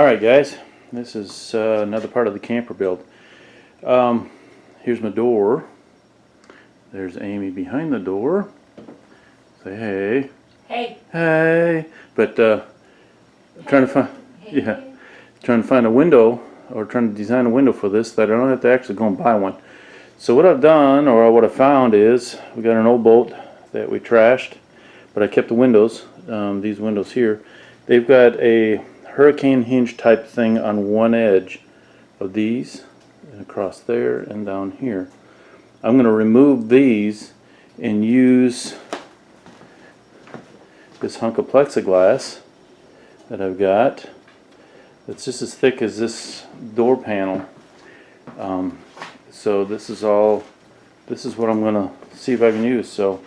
Alright guys, this is another part of the camper build. Here's my door. There's Amy behind the door. Say hey. Hey. Hey. But trying to find trying to find a window, or trying to design a window for this that I don't have to actually go and buy one. So what I've done, or what I found, is we got an old boat that we trashed, but I kept the windows, these windows here. They've got a hurricane hinge type thing on one edge of these, and across there and down here. I'm going to remove these and use this hunk of plexiglass that I've got. It's just as thick as this door panel. So this is what I'm going to see if I can use. So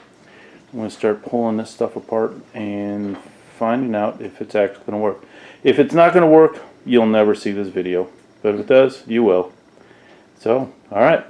I'm going to start pulling this stuff apart and finding out if it's actually going to work. If it's not going to work, you'll never see this video. But if it does, you will. So, alright.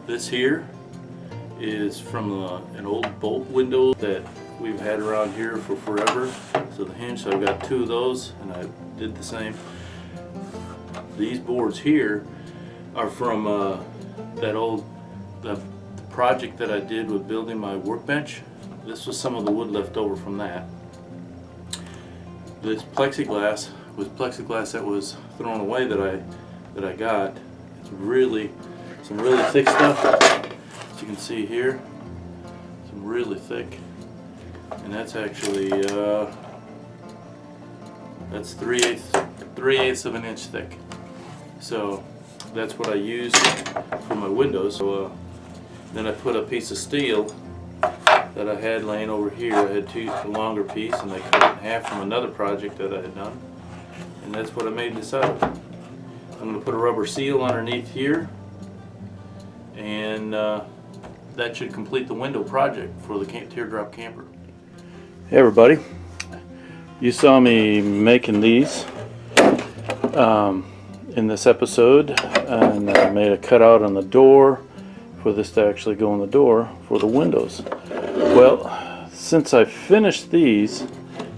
This here is from an old bolt window that we've had around here for forever. So the hinge, so I've got 2 of those, and I did the same. These boards here are from the project that I did with building my workbench. This was some of the wood left over from that. This plexiglass was plexiglass that was thrown away that I got. It's really some really thick stuff, as you can see here. Some really thick, and that's actually that's 3/8 of an inch thick. So that's what I used for my windows. So then I put a piece of steel that I had laying over here. I had a longer piece, and I cut it in half from another project that I had done, and that's what I made this out of. I'm going to put a rubber seal underneath here, and that should complete the window project for the Teardrop camper. Hey everybody, you saw me making these in this episode, and I made a cutout on the door for this to actually go in the door for the windows. Well, since I finished these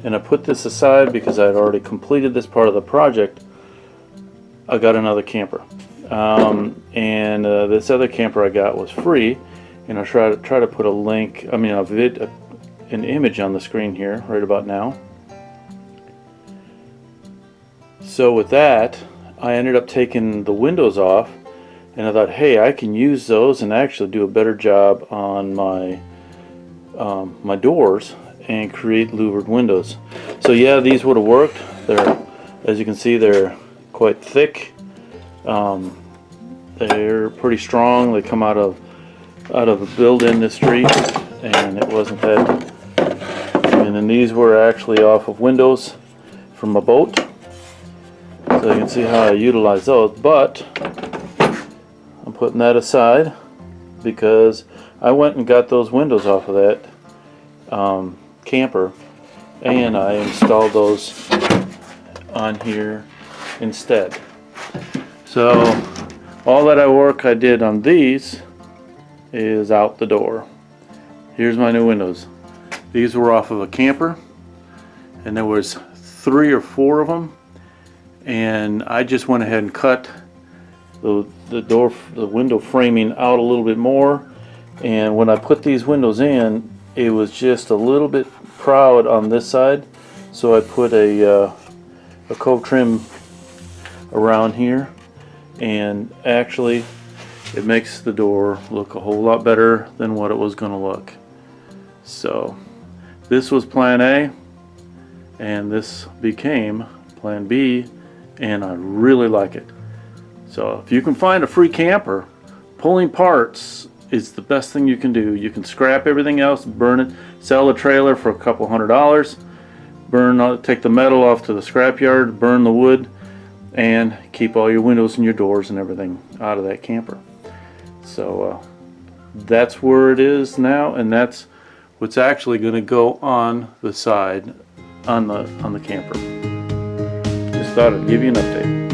and I put this aside because I had already completed this part of the project, I got another camper, and this other camper I got was free, and I'll try to put a link, an image on the screen here right about now. So with that, I ended up taking the windows off, and I thought, hey, I can use those and actually do a better job on my my doors and create louvered windows. So yeah, these would have worked. They're, as you can see, they're quite thick. They're pretty strong. They come out of the build industry, and it wasn't that. And then these were actually off of windows from a boat. So you can see how I utilize those, but I'm putting that aside because I went and got those windows off of that camper, and I installed those on here instead. So all that work I did on these is out the door. Here's my new windows. These were off of a camper, and there was 3 or 4 of them, and I just went ahead and cut the window framing out a little bit more. And when I put these windows in, it was just a little bit proud on this side, so I put a cove trim around here, and actually it makes the door look a whole lot better than what it was going to look. So this was plan A, and this became plan B, and I really like it. So if you can find a free camper, pulling parts is the best thing you can do. You can scrap everything else, burn it, sell the trailer for a couple $100, take the metal off to the scrapyard, burn the wood, and keep all your windows and your doors and everything out of that camper. So that's where it is now, and that's what's actually going to go on the side on the camper. Just thought I'd give you an update.